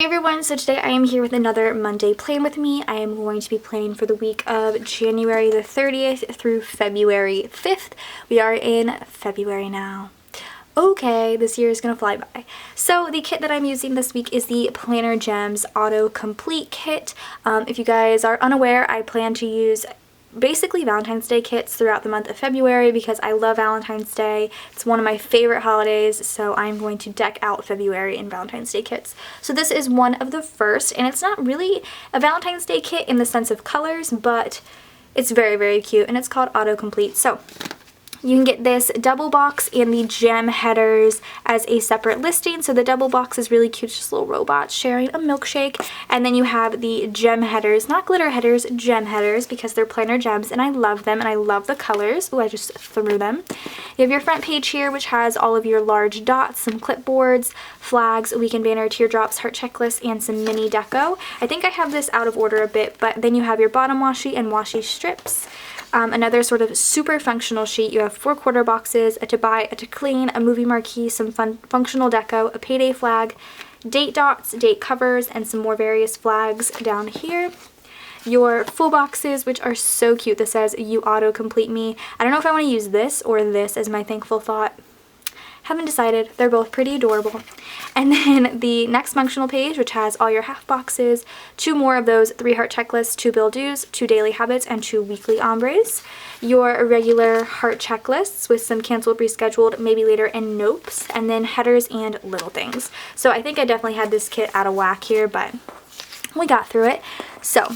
Hey everyone, so today I am here with another Monday plan with me. I am going to be planning for the week of January the 30th through February 5th. We are in February now. Okay, this year is gonna fly by. So the kit that I'm using this week is the PlannerGems Autocomplete kit. If you guys are unaware, I plan to use basically Valentine's Day kits throughout the month of February because I love Valentine's Day. It's one of my favorite holidays, so I'm going to deck out February in Valentine's Day kits. So this is one of the first, and it's not really a Valentine's Day kit in the sense of colors, but it's very, very cute, and it's called Autocomplete. So you can get this double box and the gem headers as a separate listing. So the double box is really cute, just little robots sharing a milkshake. And then you have the gem headers, not glitter headers, gem headers, because they're planner gems and I love them and I love the colors. Oh, I just threw them. You have your front page here, which has all of your large dots, some clipboards, flags, a weekend banner, teardrops, heart checklist, and some mini deco. I think I have this out of order a bit, but then you have your bottom washi and washi strips. Another sort of super functional sheet. You have 4 quarter boxes, a to buy, a to clean, a movie marquee, some functional deco, a payday flag, date dots, date covers, and some more various flags down here. Your full boxes, which are so cute. This says, "You auto-complete me." I don't know if I want to use this or this as my thankful thought. Haven't decided. They're both pretty adorable. And then the next functional page, which has all your half boxes, 2 more of those 3 heart checklists, 2 bill dues, 2 daily habits, and 2 weekly ombres. Your regular heart checklists with some canceled, rescheduled, maybe later, and nopes, and then headers and little things. So I think I definitely had this kit out of whack here, but we got through it. So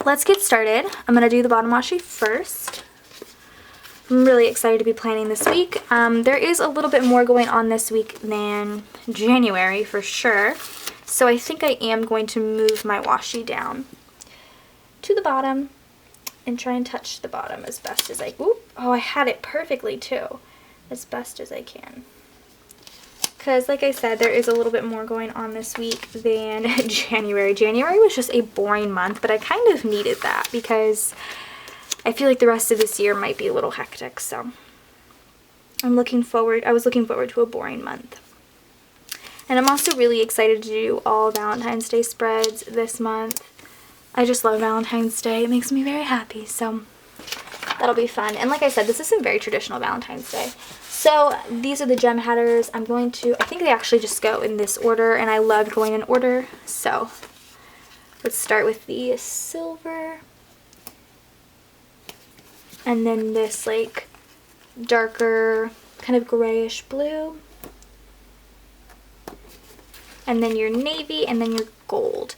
let's get started. I'm going to do the bottom washi first. I'm really excited to be planning this week. There is a little bit more going on this week than January for sure. So I think I am going to move my washi down to the bottom and try and touch the bottom as best as I... Ooh, oh, I had it perfectly too. As best as I can. Because like I said, there is a little bit more going on this week than January. January was just a boring month, but I kind of needed that because I feel like the rest of this year might be a little hectic, so I was looking forward to a boring month. And I'm also really excited to do all Valentine's Day spreads this month. I just love Valentine's Day. It makes me very happy, so that'll be fun. And like I said, this isn't very traditional Valentine's Day. So these are the gem headers. I think they actually just go in this order, and I love going in order. So let's start with the silver. And then this like darker kind of grayish blue. And then your navy and then your gold.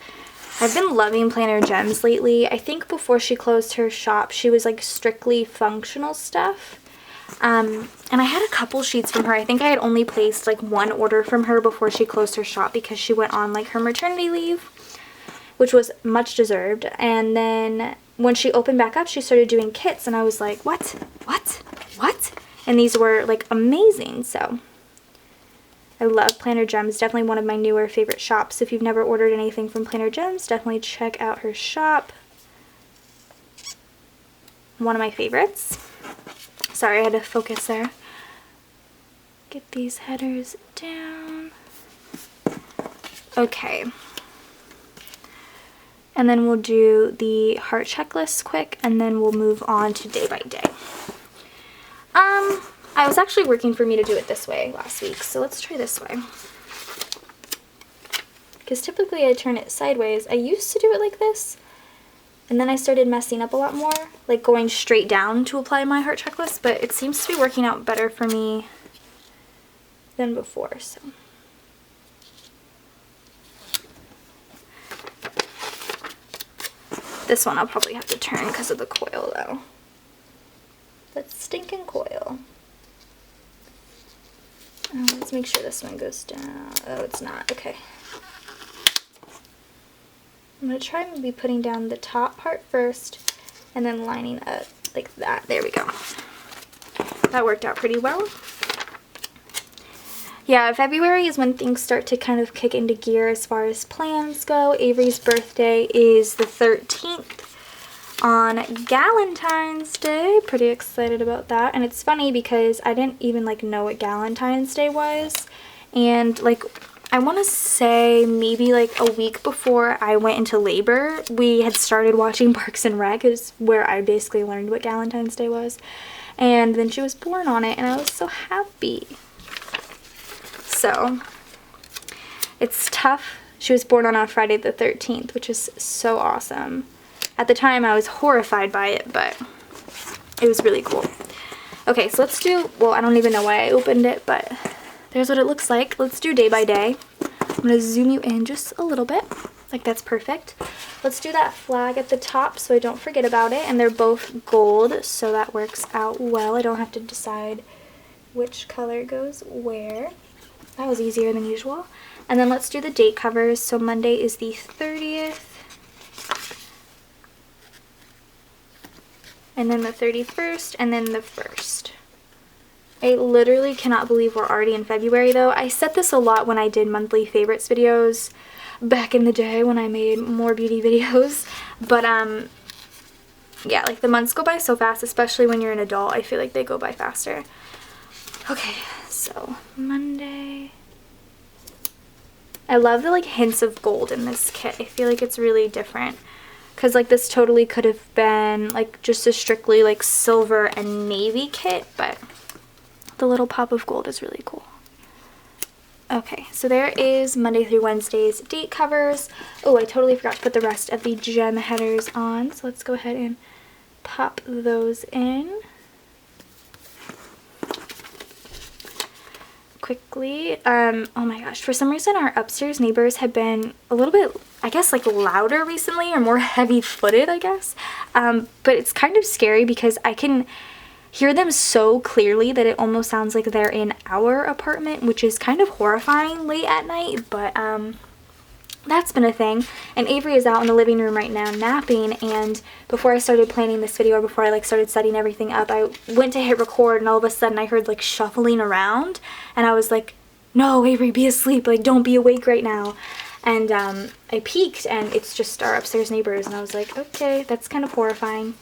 I've been loving PlannerGems lately. I think before she closed her shop, she was like strictly functional stuff. And I had a couple sheets from her. I think I had only placed like 1 order from her before she closed her shop because she went on like her maternity leave, which was much deserved. And then when she opened back up, she started doing kits, and I was like, what? And these were like amazing. So I love PlannerGems. Definitely one of my newer favorite shops. If you've never ordered anything from PlannerGems, definitely check out her shop. One of my favorites. Sorry, I had to focus there. Get these headers down. Okay. And then we'll do the heart checklist quick, and then we'll move on to day by day. I was actually working for me to do it this way last week, so let's try this way. Because typically I turn it sideways. I used to do it like this, and then I started messing up a lot more, like going straight down to apply my heart checklist, but it seems to be working out better for me than before, so. This one I'll probably have to turn because of the coil though. That stinking coil. Let's make sure this one goes down. Oh, it's not. Okay. I'm going to try maybe putting down the top part first and then lining up like that. There we go. That worked out pretty well. Yeah, February is when things start to kind of kick into gear as far as plans go. Avery's birthday is the 13th on Galentine's Day. Pretty excited about that. And it's funny because I didn't even like know what Galentine's Day was. And like I want to say maybe like a week before I went into labor, we had started watching Parks and Rec, is where I basically learned what Valentine's Day was. And then she was born on it, and I was so happy. So, it's tough. She was born on Friday the 13th, which is so awesome. At the time, I was horrified by it, but it was really cool. Okay, so let's do, well, I don't even know why I opened it, but there's what it looks like. Let's do day by day. I'm going to zoom you in just a little bit. Like, that's perfect. Let's do that flag at the top so I don't forget about it. And they're both gold, so that works out well. I don't have to decide which color goes where. That was easier than usual. And then let's do the date covers. So Monday is the 30th. And then the 31st, and then the 1st. I literally cannot believe we're already in February though. I said this a lot when I did monthly favorites videos back in the day when I made more beauty videos. But yeah, like the months go by so fast, especially when you're an adult. I feel like they go by faster. Okay, so Monday. I love the like hints of gold in this kit. I feel like it's really different. Because like this totally could have been like just a strictly like silver and navy kit, but the little pop of gold is really cool. Okay, so there is Monday through Wednesday's date covers. Oh, I totally forgot to put the rest of the gem headers on. So let's go ahead and pop those in. Quickly. Oh my gosh, for some reason our upstairs neighbors have been a little bit, I guess, like louder recently, or more heavy-footed, I guess. But it's kind of scary because I can hear them so clearly that it almost sounds like they're in our apartment, which is kind of horrifying late at night, but that's been a thing. And Avery is out in the living room right now napping, and before I started planning this video, or before I like started setting everything up, I went to hit record and all of a sudden I heard like shuffling around, and I was like, no, Avery, be asleep, like don't be awake right now. And I peeked and it's just our upstairs neighbors, and I was like, okay, that's kind of horrifying.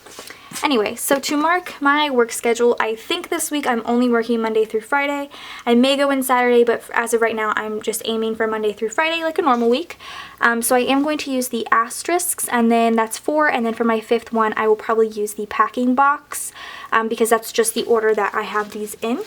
Anyway, so to mark my work schedule, I think this week I'm only working Monday through Friday. I may go in Saturday, but as of right now, I'm just aiming for Monday through Friday, like a normal week. So I am going to use the asterisks, and then that's 4, and then for my 5th one, I will probably use the packing box, because that's just the order that I have these in.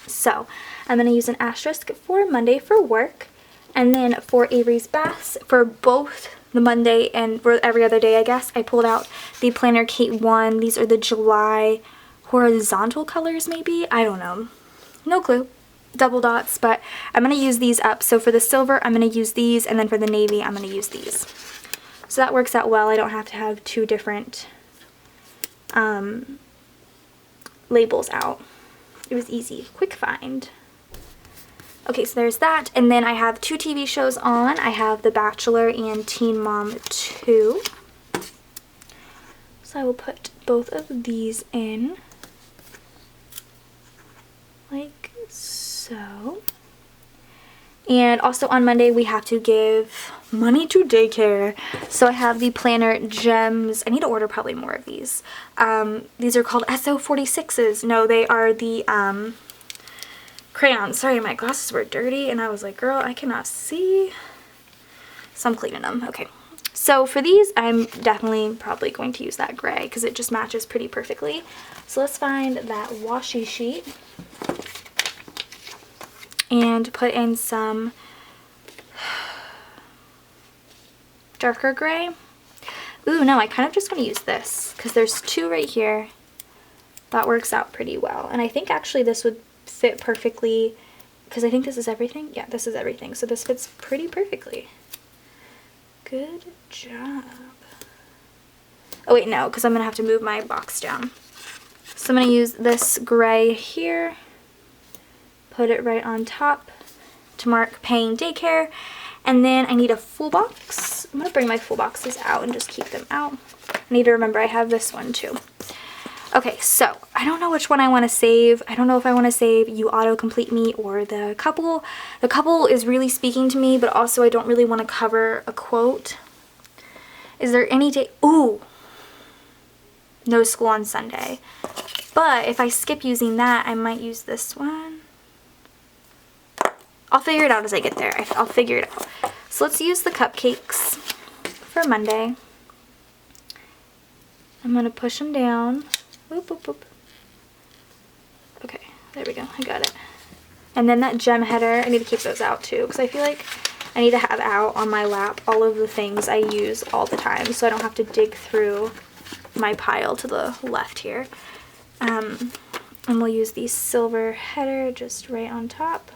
So I'm going to use an asterisk for Monday for work, and then for Avery's baths, for both the Monday and for every other day, I guess, I pulled out the Planner Kate 1. These are the July horizontal colors, maybe? I don't know. No clue. Double dots, but I'm going to use these up. So for the silver, I'm going to use these, and then for the navy, I'm going to use these. So that works out well. I don't have to have 2 different labels out. It was easy. Quick find. Okay, so there's that, and then I have 2 TV shows on. I have The Bachelor and Teen Mom 2. So I will put both of these in, like so. And also on Monday, we have to give money to daycare. So I have the PlannerGems. I need to order probably more of these. These are called SO46s. No, they are the crayons. Sorry, my glasses were dirty and I was like, girl, I cannot see. So I'm cleaning them. Okay. So for these, I'm definitely probably going to use that gray because it just matches pretty perfectly. So let's find that washi sheet and put in some darker gray. Ooh, no, I kind of just want to use this because there's 2 right here. That works out pretty well. And I think actually this would fit perfectly because I think this is everything. Yeah, this is everything. So this fits pretty perfectly. Good job. Oh wait, no, because I'm going to have to move my box down. So I'm going to use this gray here. Put it right on top to mark paying daycare. And then I need a full box. I'm going to bring my full boxes out and just keep them out. I need to remember I have this one too. Okay, so I don't know which one I want to save. I don't know if I want to save You Autocomplete Me or The Couple. The Couple is really speaking to me, but also I don't really want to cover a quote. Is there any day? Ooh! No school on Sunday. But if I skip using that, I might use this one. I'll figure it out as I get there. I'll figure it out. So let's use the cupcakes for Monday. I'm going to push them down. Boop, boop, boop. Okay, there we go. I got it. And then that gem header, I need to keep those out too, because I feel like I need to have out on my lap all of the things I use all the time, so I don't have to dig through my pile to the left here. And we'll use the silver header just right on top.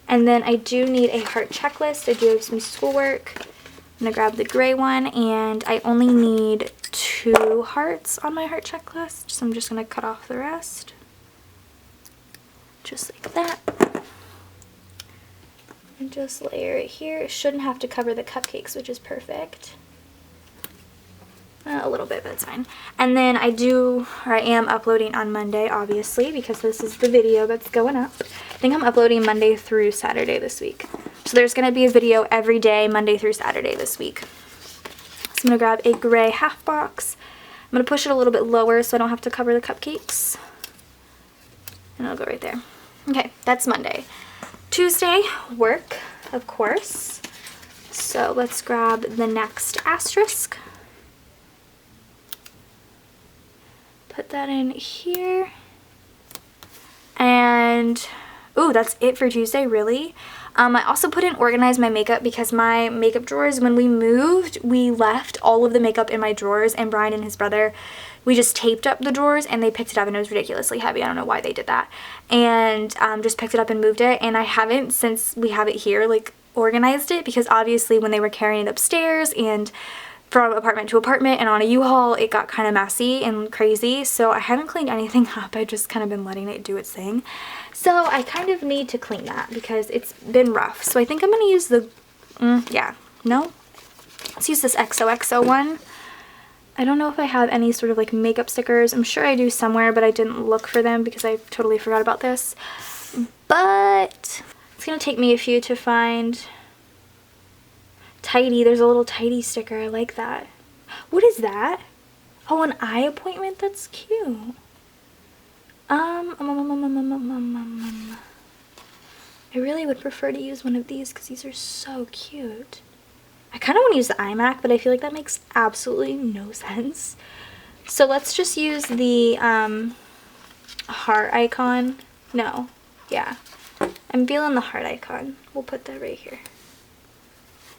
And then I do need a heart checklist. I do have some schoolwork. I'm going to grab the gray one, and I only need 2 hearts on my heart checklist, so I'm just going to cut off the rest. Just like that. And just layer it here. It shouldn't have to cover the cupcakes, which is perfect. A little bit, but it's fine. And then I am uploading on Monday, obviously, because this is the video that's going up. I think I'm uploading Monday through Saturday this week. So there's going to be a video every day, Monday through Saturday this week. So I'm going to grab a gray half box. I'm going to push it a little bit lower so I don't have to cover the cupcakes. And it'll go right there. Okay, that's Monday. Tuesday, work, of course. So let's grab the next asterisk. Put that in here. And, ooh, that's it for Tuesday, really? I also put in organize my makeup because my makeup drawers, when we moved, we left all of the makeup in my drawers, and Brian and his brother, we just taped up the drawers and they picked it up, and it was ridiculously heavy. I don't know why they did that. And just picked it up and moved it, and I haven't, since we have it here, like organized it, because obviously when they were carrying it upstairs and from apartment to apartment and on a U-Haul, it got kind of messy and crazy. So I haven't cleaned anything up. I've just kind of been letting it do its thing. So I kind of need to clean that because it's been rough. So I think I'm going to use the, let's use this XOXO one. I don't know if I have any sort of like makeup stickers. I'm sure I do somewhere, but I didn't look for them because I totally forgot about this. But it's going to take me a few to find. Tidy, there's a little tidy sticker. I like that. What is that? Oh, an eye appointment? That's cute. I really would prefer to use one of these because these are so cute. I kind of want to use the iMac, but I feel like that makes absolutely no sense. So let's just use the heart icon. No, yeah. I'm feeling the heart icon. We'll put that right here.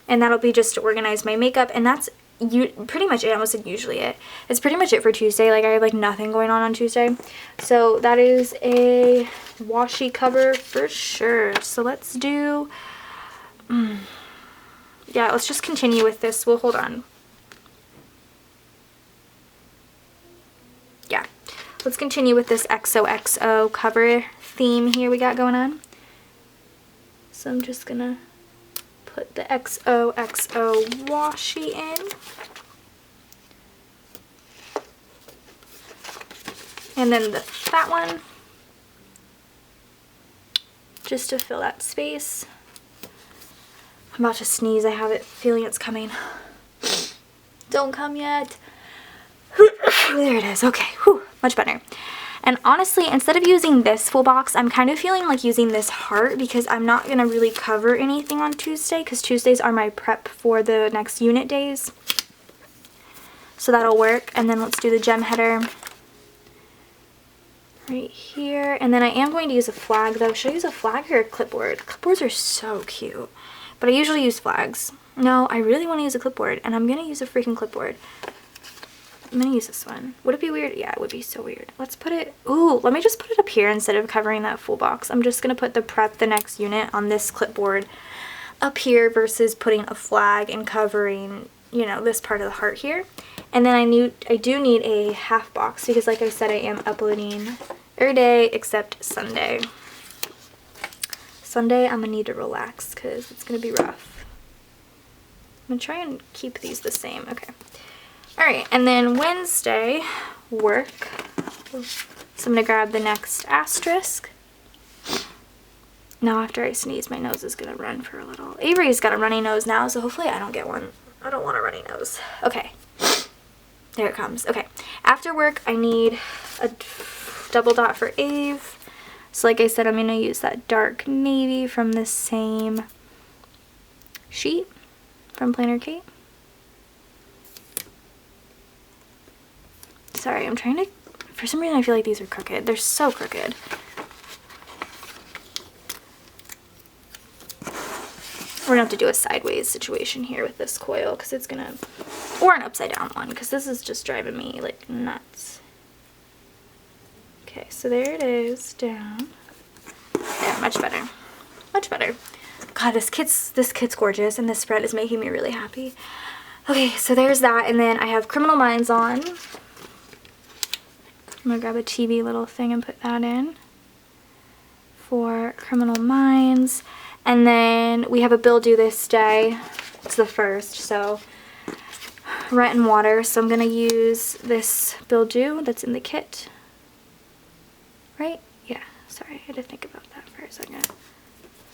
And that'll be just to organize my makeup, and that's pretty much it. I almost said usually it. It's pretty much it for Tuesday. Like, I have like nothing going on Tuesday. So that is a washi cover for sure. So let's do, yeah, let's just continue with this. Well, hold on. Yeah, let's continue with this XOXO cover theme here we got going on. So I'm just gonna put the XOXO washi in. And then the fat one, just to fill that space. I'm about to sneeze. I have it feeling it's coming. Don't come yet. There it is. Okay, whew, much better. And honestly, instead of using this full box, I'm kind of feeling like using this heart because I'm not going to really cover anything on Tuesday because Tuesdays are my prep for the next unit days. So that'll work. And then let's do the gem header right here. And then I am going to use a flag though. Should I use a flag or a clipboard? Clipboards are so cute. But I usually use flags. No, I really want to use a clipboard, and I'm going to use a freaking clipboard. I'm going to use this one. Would it be weird? Yeah, it would be so weird. Let's put it, ooh, let me just put it up here instead of covering that full box. I'm just going to put the prep the next unit on this clipboard up here versus putting a flag and covering, you know, this part of the heart here. And then I do need a half box because like I said, I am uploading every day except Sunday. Sunday, I'm going to need to relax because it's going to be rough. I'm going to try and keep these the same. Okay. Alright, and then Wednesday, work. So I'm going to grab the next asterisk. Now after I sneeze, my nose is going to run for a little. Avery's got a runny nose now, so hopefully I don't get one. I don't want a runny nose. Okay. There it comes. Okay. After work, I need a double dot for Ave. So like I said, I'm going to use that dark navy from the same sheet from Planner Kate. Sorry, I'm trying to, for some reason I feel like these are crooked. They're so crooked. We're gonna have to do a sideways situation here with this coil because it's gonna, or an upside down one because this is just driving me like nuts. Okay, so there it is, down. Yeah, much better. Much better. God, this kit's gorgeous, and this spread is making me really happy. Okay, so there's that, and then I have Criminal Minds on. I'm gonna grab a TV little thing and put that in for Criminal Minds. And then we have a bill due this day. It's the 1st, so rent and water. So I'm gonna use this bill due that's in the kit. Right? Yeah, sorry, I had to think about that for a second.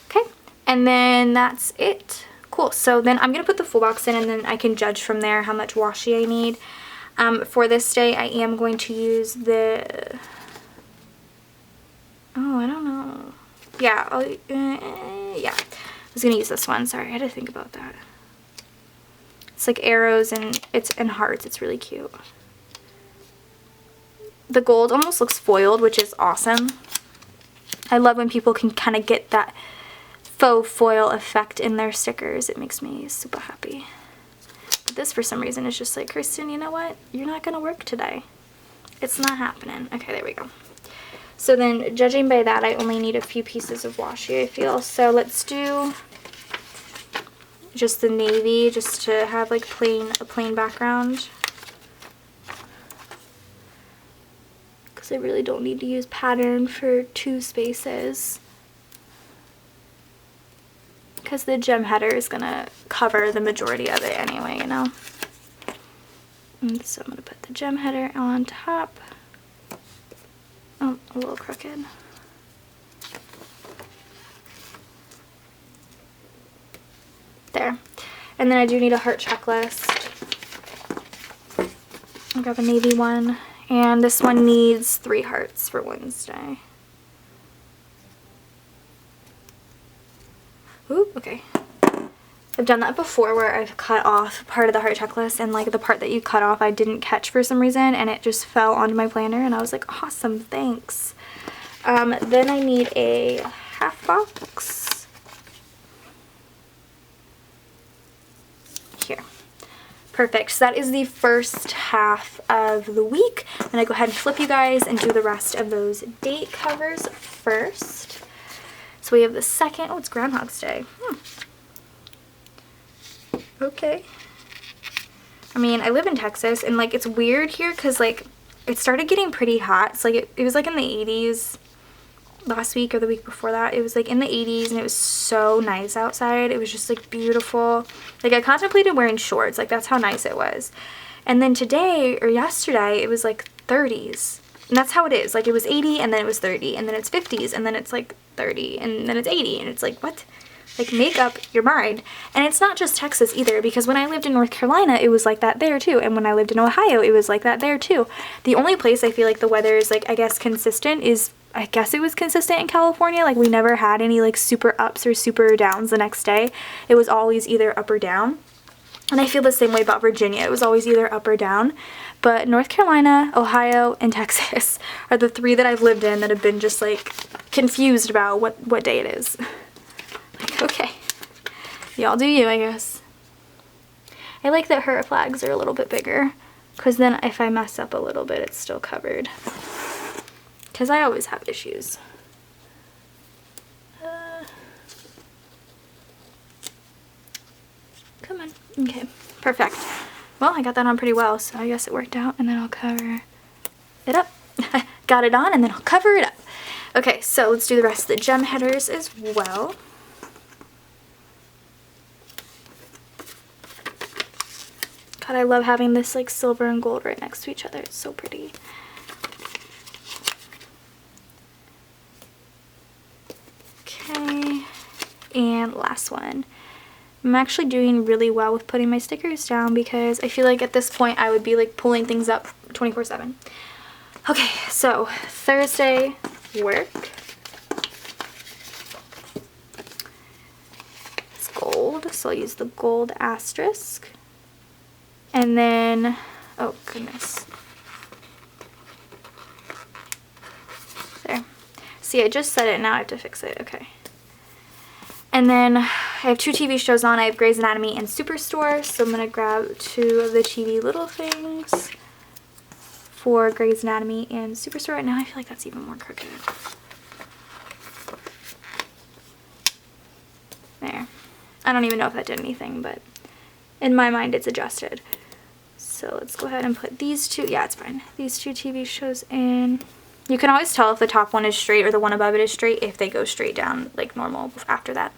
Okay, and then that's it. Cool, so then I'm gonna put the full box in and then I can judge from there how much washi I need. For this day, I am going to use the, oh, I don't know. Yeah, yeah, I was gonna use this one. Sorry, I had to think about that. It's like arrows and it's in hearts. It's really cute. The gold almost looks foiled, which is awesome. I love when people can kind of get that faux foil effect in their stickers. It makes me super happy. But this, for some reason, is just like, Kirsten, you know what? You're not gonna work today. It's not happening. Okay, there we go. So then, judging by that, I only need a few pieces of washi, I feel. So let's do just the navy, just to have like a plain background. Because I really don't need to use pattern for 2 spaces. Because the gem header is going to cover the majority of it anyway, you know. And so I'm going to put the gem header on top. Oh, a little crooked. There. And then I do need a heart checklist. I'll grab a navy one. And this one needs 3 hearts for Wednesday. Ooh, okay. I've done that before where I've cut off part of the heart checklist and like the part that you cut off I didn't catch for some reason and it just fell onto my planner and I was like, awesome, thanks. Then I need a half box. Here. Perfect. So that is the first half of the week. I'm going to go ahead and flip you guys and do the rest of those date covers first. So we have the 2nd. Oh, it's Groundhog's Day. Okay. I mean, I live in Texas and like it's weird here because like it started getting pretty hot. It's like it was like in the 80s last week or the week before that. It was like in the 80s and it was so nice outside. It was just like beautiful. Like I contemplated wearing shorts. Like that's how nice it was. And then today or yesterday it was like 30s. And that's how it is. Like it was 80 and then it was 30 and then it's 50s and then it's like 30 and then it's 80 and it's like what? Like, make up your mind. And it's not just Texas either, because when I lived in North Carolina, it was like that there too. And when I lived in Ohio, it was like that there too. The only place I feel like the weather is like, I guess, consistent is, I guess it was consistent in California. Like, we never had any like super ups or super downs the next day. It was always either up or down. And I feel the same way about Virginia. It was always either up or down. But North Carolina, Ohio, and Texas are the 3 that I've lived in that have been just like confused about what day it is. Like, okay, y'all do you, I guess. I like that her flags are a little bit bigger, because then if I mess up a little bit, it's still covered. Because I always have issues. Come on. Okay, perfect. Well, I got that on pretty well, so I guess it worked out, and then I'll cover it up. Got it on, and then I'll cover it up. Okay, so let's do the rest of the gem headers as well. God, I love having this like silver and gold right next to each other. It's so pretty. Okay, and last one. I'm actually doing really well with putting my stickers down because I feel like at this point I would be like pulling things up 24/7. Okay, so Thursday work. so I'll use the gold asterisk. And then, oh goodness. There. See, I just said it, now I have to fix it. Okay. And then I have 2 TV shows on. I have Grey's Anatomy and Superstore, so I'm going to grab 2 of the TV little things for Grey's Anatomy and Superstore. Right now I feel like that's even more crooked. There. I don't even know if that did anything, but in my mind it's adjusted. So let's go ahead and put these 2, yeah, it's fine. These 2 TV shows in. You can always tell if the top one is straight or the one above it is straight if they go straight down like normal after that.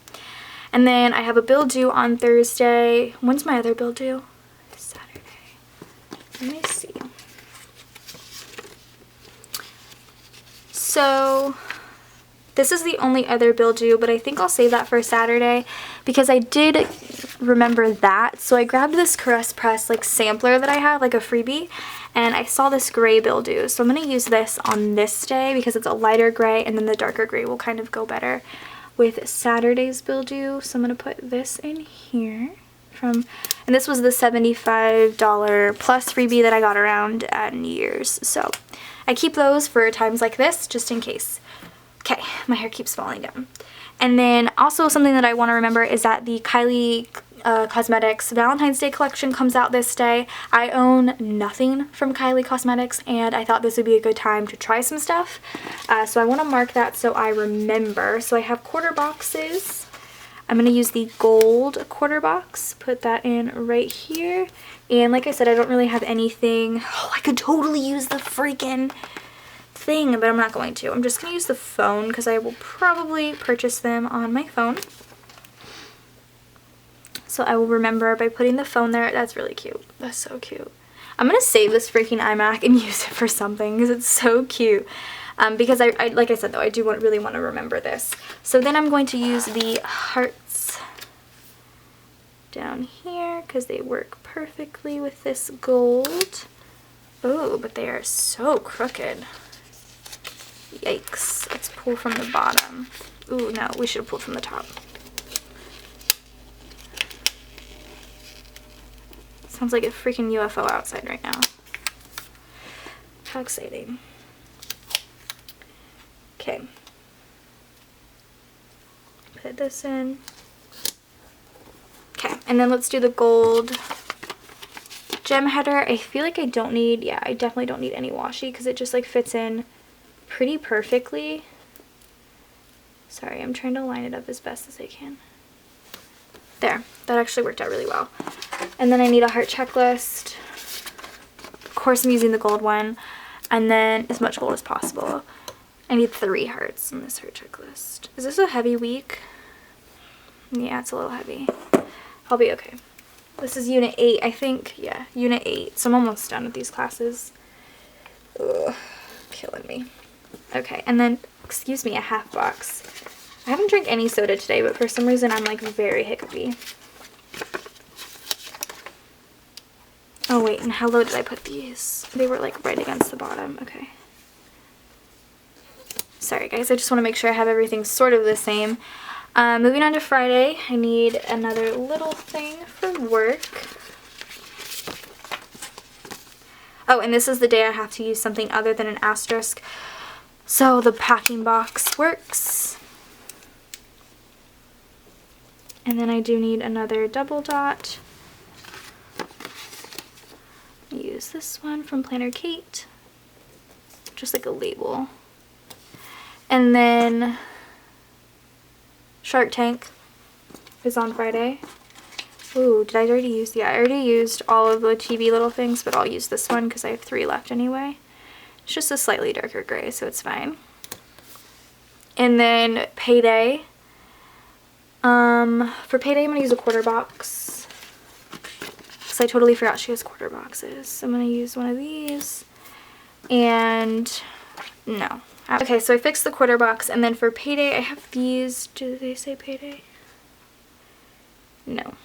And then I have a bill due on Thursday. When's my other bill due? Saturday. Let me see. So this is the only other bill due, but I think I'll save that for Saturday because I did remember that. So I grabbed this Caress Press like sampler that I have, like a freebie, and I saw this gray bill due. So I'm going to use this on this day because it's a lighter gray, and then the darker gray will kind of go better with Saturday's bill due. So I'm going to put this in here and this was the $75 plus freebie that I got around at New Year's. So I keep those for times like this just in case. Okay, my hair keeps falling down. And then also something that I want to remember is that the Kylie Cosmetics Valentine's Day collection comes out this day. I own nothing from Kylie Cosmetics, and I thought this would be a good time to try some stuff. So I want to mark that so I remember. So I have quarter boxes. I'm going to use the gold quarter box. Put that in right here. And like I said, I don't really have anything. Oh, I could totally use the freaking thing, but I'm not going to. I'm just going to use the phone because I will probably purchase them on my phone. So I will remember by putting the phone there. That's really cute. That's so cute. I'm going to save this freaking iMac and use it for something because it's so cute. Because I like I said though, I do really want to remember this. So then I'm going to use the hearts down here because they work perfectly with this gold. Oh, but they are so crooked. Yikes. Let's pull from the bottom. Ooh, no, we should have pulled from the top. Sounds like a freaking UFO outside right now. How exciting. Okay. Put this in. Okay, and then let's do the gold gem header. I feel like I don't need, yeah, I definitely don't need any washi because it just like fits in pretty perfectly. Sorry, I'm trying to line it up as best as I can. There, that actually worked out really well. And then I need a heart checklist. Of course I'm using the gold one. And then as much gold as possible. I need 3 hearts in this heart checklist. Is this a heavy week? Yeah, it's a little heavy. I'll be okay. This is unit 8, I think. Yeah, unit 8. So I'm almost done with these classes. Ugh, killing me. Okay, and then, excuse me, a half box. I haven't drank any soda today, but for some reason I'm like very hiccupy. Oh wait, and how low did I put these? They were like right against the bottom. Okay. Sorry guys, I just want to make sure I have everything sort of the same. Moving on to Friday, I need another little thing for work. Oh, and this is the day I have to use something other than an asterisk. So the packing box works. And then I do need another double dot. Use this one from Planner Kate. Just like a label. And then Shark Tank is on Friday. Ooh, did I already use? Yeah, I already used all of the TV little things, but I'll use this one because I have 3 left anyway. It's just a slightly darker gray, so it's fine. And then Payday. For Payday, I'm going to use a quarter box. Because I totally forgot she has quarter boxes. So I'm going to use one of these. And no. Okay, so I fixed the quarter box. And then for Payday, I have these. Do they say Payday? No.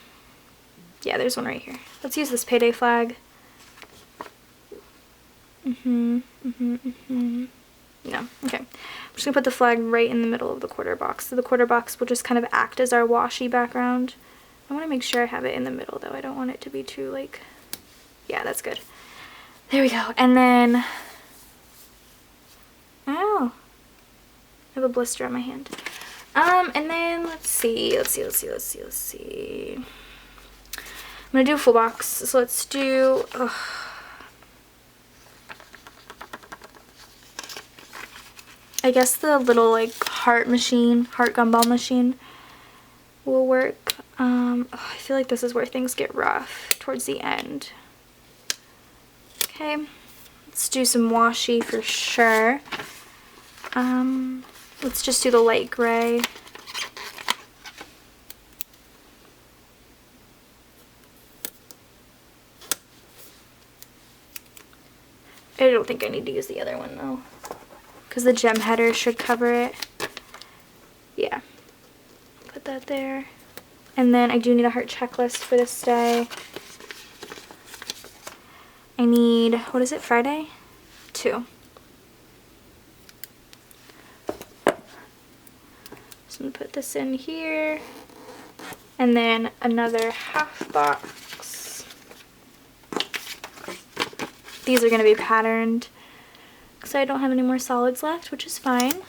Yeah, there's one right here. Let's use this Payday flag. No. Okay. I'm just going to put the flag right in the middle of the quarter box. So the quarter box will just kind of act as our washi background I want to make sure I have it in the middle though. I don't want it to be too like, yeah, that's good. There we go. And then, oh, I have a blister on my hand. And then let's see. I'm gonna do a full box. So let's do, I guess the little like heart gumball machine will work. I feel like this is where things get rough towards the end. Okay, let's do some washi for sure. Let's just do the light gray. I don't think I need to use the other one though, because the gem header should cover it. Yeah, put that there. And then I do need a heart checklist for this day. I need, what is it, Friday? 2. So I'm gonna put this in here. And then another half box. These are gonna be patterned because I don't have any more solids left, which is fine.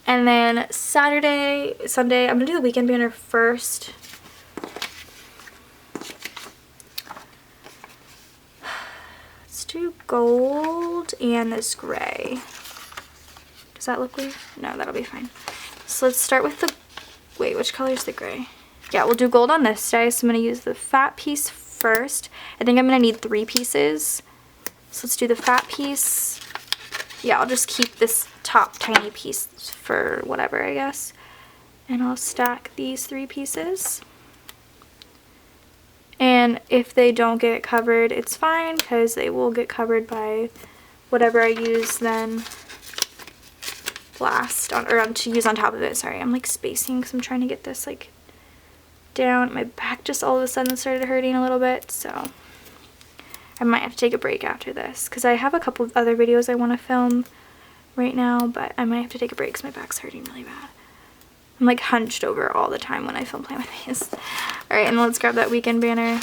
And then Sunday, I'm gonna do the weekend banner first. Let's do gold and this gray. Does that look weird? No, that'll be fine. So let's start with the, wait, which color is the gray? Yeah, we'll do gold on this day. So I'm gonna use the fat piece first. I think I'm gonna need 3 pieces. So let's do the fat piece. Yeah, I'll just keep this top tiny piece for whatever, I guess. And I'll stack these 3 pieces. And if they don't get covered, it's fine, because they will get covered by whatever I use then last, to use on top of it. Sorry, I'm like spacing because I'm trying to get this like down. My back just all of a sudden started hurting a little bit, so I might have to take a break after this because I have a couple of other videos I want to film right now, but I might have to take a break because my back's hurting really bad. I'm like hunched over all the time when I film Plan with these. Alright, and let's grab that weekend banner.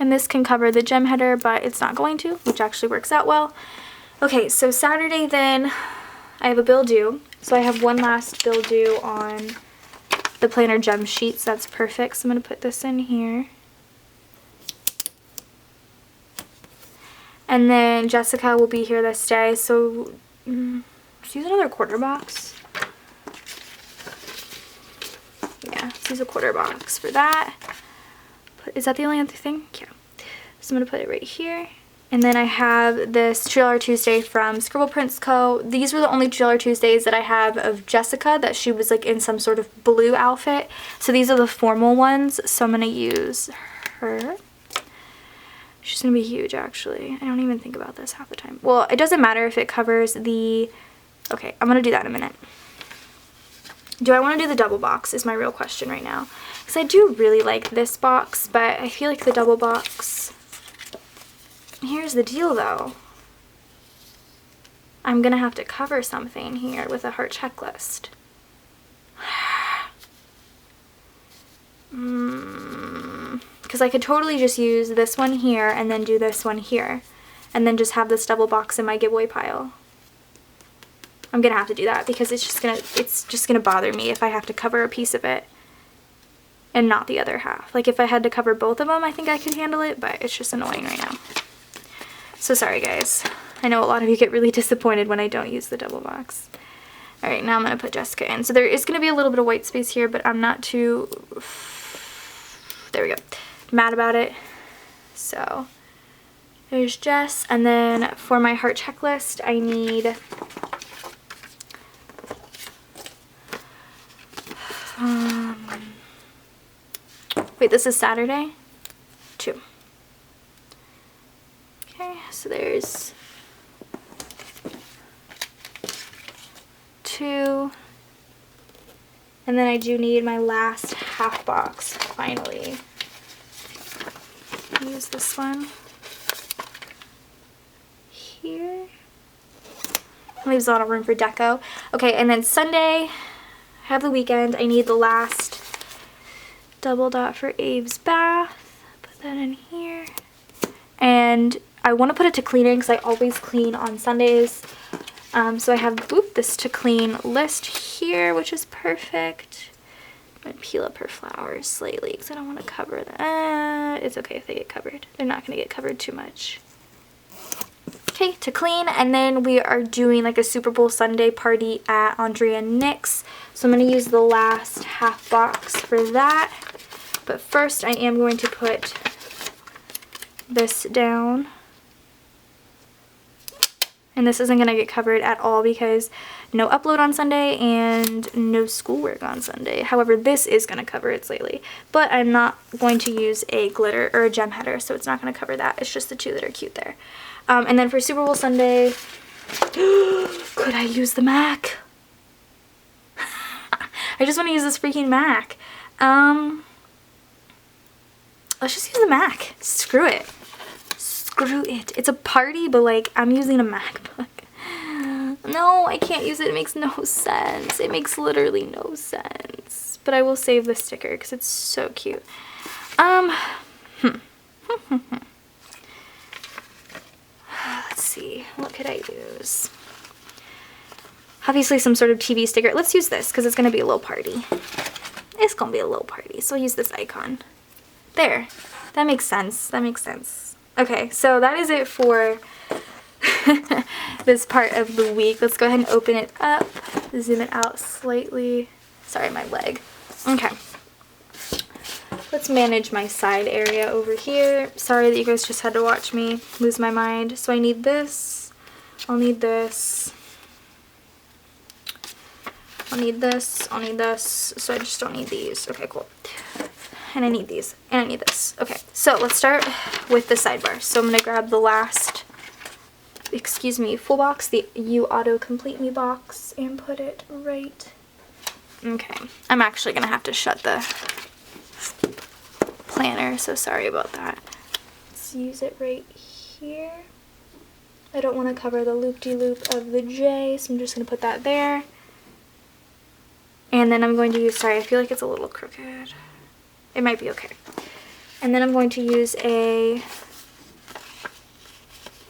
And this can cover the gem header, but it's not going to, which actually works out well. Okay, so Saturday then, I have a bill due. So I have one last bill due on the PlannerGems sheets. That's perfect. So I'm going to put this in here. And then Jessica will be here this day, so let's use another quarter box. Yeah, let's use a quarter box for that. Is that the only other thing? Yeah. So I'm going to put it right here. And then I have this Trailer Tuesday from Scribble Prints Co. These were the only Trailer Tuesdays that I have of Jessica, that she was like in some sort of blue outfit. So these are the formal ones, so I'm going to use her. She's going to be huge, actually. I don't even think about this half the time. Well, it doesn't matter if it covers the... Okay, I'm going to do that in a minute. Do I want to do the double box is my real question right now. Because I do really like this box, but I feel like the double box... Here's the deal, though. I'm going to have to cover something here with a heart checklist. Because I could totally just use this one here and then do this one here. And then just have this double box in my giveaway pile. I'm going to have to do that because it's just gonna bother me if I have to cover a piece of it and not the other half. Like if I had to cover both of them, I think I could handle it, but it's just annoying right now. So sorry guys. I know a lot of you get really disappointed when I don't use the double box. Alright, now I'm going to put Jessica in. So there is going to be a little bit of white space here, but I'm not too... There we go. Mad about it. So there's Jess. And then for my heart checklist, I need... wait, this is Saturday? 2. Okay, so there's 2. And then I do need my last half box, finally. Use this one here. Leaves a lot of room for deco. Okay, and then Sunday, I have the weekend. I need the last Double dot for Abe's bath. Put that in here. And I want to put it to cleaning because I always clean on Sundays. So I have this to clean list here, which is perfect. I'm going to peel up her flowers slightly because I don't want to cover them. It's okay if they get covered. They're not going to get covered too much. Okay, to clean, and then we are doing like a Super Bowl Sunday party at Andrea and Nick's. So I'm going to use the last half box for that. But first I am going to put this down. And this isn't going to get covered at all because no upload on Sunday and no schoolwork on Sunday. However, this is going to cover it slightly. But I'm not going to use a glitter or a gem header, so it's not going to cover that. It's just the two that are cute there. And then for Super Bowl Sunday, could I use the MAC? I just want to use this freaking MAC. Let's just use the MAC. Screw it. Screw it. It's a party, but like I'm using a MacBook. No, I can't use it. It makes no sense. It makes literally no sense. But I will save the sticker because it's so cute. Let's see. What could I use? Obviously some sort of TV sticker. Let's use this because it's going to be a little party. It's going to be a little party. So I'll use this icon. There. That makes sense. That makes sense. Okay, so that is it for this part of the week. Let's go ahead and open it up. Zoom it out slightly. Sorry, my leg. Okay. Let's manage my side area over here. Sorry that you guys just had to watch me lose my mind. So I need this. I'll need this. I'll need this. I'll need this. So I just don't need these. Okay, cool. And I need these. And I need this. Okay, so let's start with the sidebar. So I'm going to grab the last, full box, the You Autocomplete Me box, and put it right. Okay, I'm actually going to have to shut the planner, so sorry about that. Let's use it right here. I don't want to cover the loop-de-loop of the J, so I'm just going to put that there. And then I'm going to use, sorry, I feel like it's a little crooked. It might be okay. And then I'm going to use a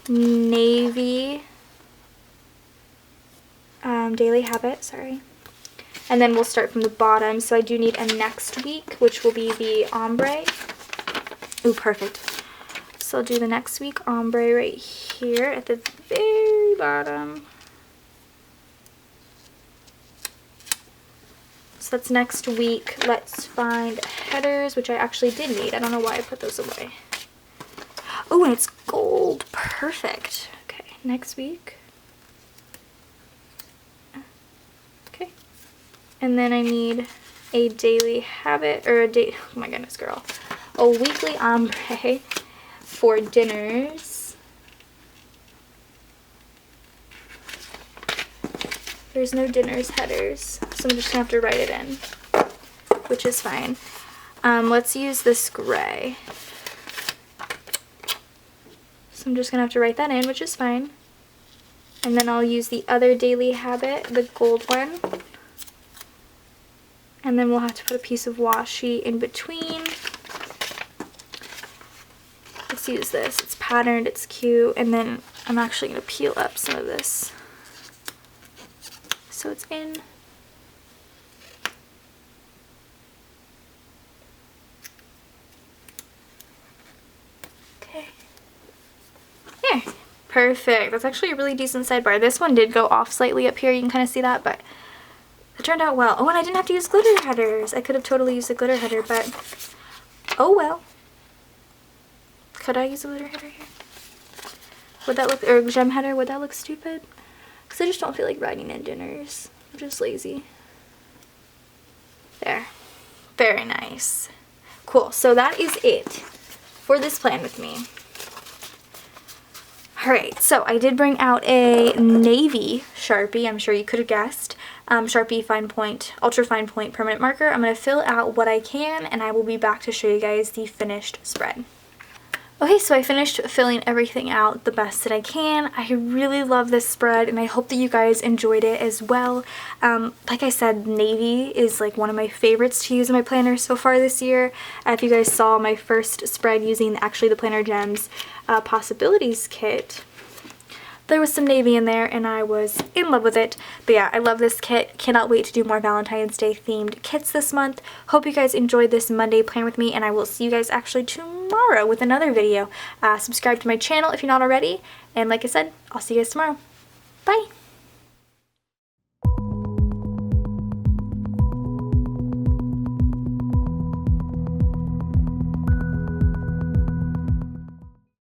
navy daily habit, sorry. And then we'll start from the bottom. So I do need a next week, which will be the ombre. Ooh, perfect. So I'll do the next week ombre right here at the very bottom. So that's next week. Let's find headers, which I actually did need. I don't know why I put those away. Oh, and it's gold. Perfect. Okay, next week. Okay. And then I need a daily habit, or oh my goodness, girl. A weekly ombre for dinners. There's no dinners headers, so I'm just gonna have to write it in, which is fine. Let's use this gray. So I'm just gonna have to write that in, which is fine. And then I'll use the other daily habit, the gold one. And then we'll have to put a piece of washi in between. Let's use this. It's patterned, it's cute, and then I'm actually gonna peel up some of this. So it's in. Okay. There. Perfect. That's actually a really decent sidebar. This one did go off slightly up here. You can kind of see that, but it turned out well. Oh, and I didn't have to use glitter headers. I could have totally used a glitter header, but oh well. Could I use a glitter header here? Would that look, or a gem header, would that look stupid? Because I just don't feel like writing in dinners. I'm just lazy. There. Very nice. Cool. So that is it for this plan with me. Alright, so I did bring out a navy Sharpie. I'm sure you could have guessed. Sharpie fine point, ultra fine point permanent marker. I'm going to fill out what I can, and I will be back to show you guys the finished spread. Okay, so I finished filling everything out the best that I can. I really love this spread and I hope that you guys enjoyed it as well. Like I said, navy is like one of my favorites to use in my planner so far this year. If you guys saw my first spread using actually the PlannerGems Possibilities kit, there was some navy in there and I was in love with it. But yeah, I love this kit. Cannot wait to do more Valentine's Day themed kits this month. Hope you guys enjoyed this Monday plan with me, and I will see you guys actually tomorrow with another video. Subscribe to my channel if you're not already, and like I said, I'll see you guys tomorrow. Bye!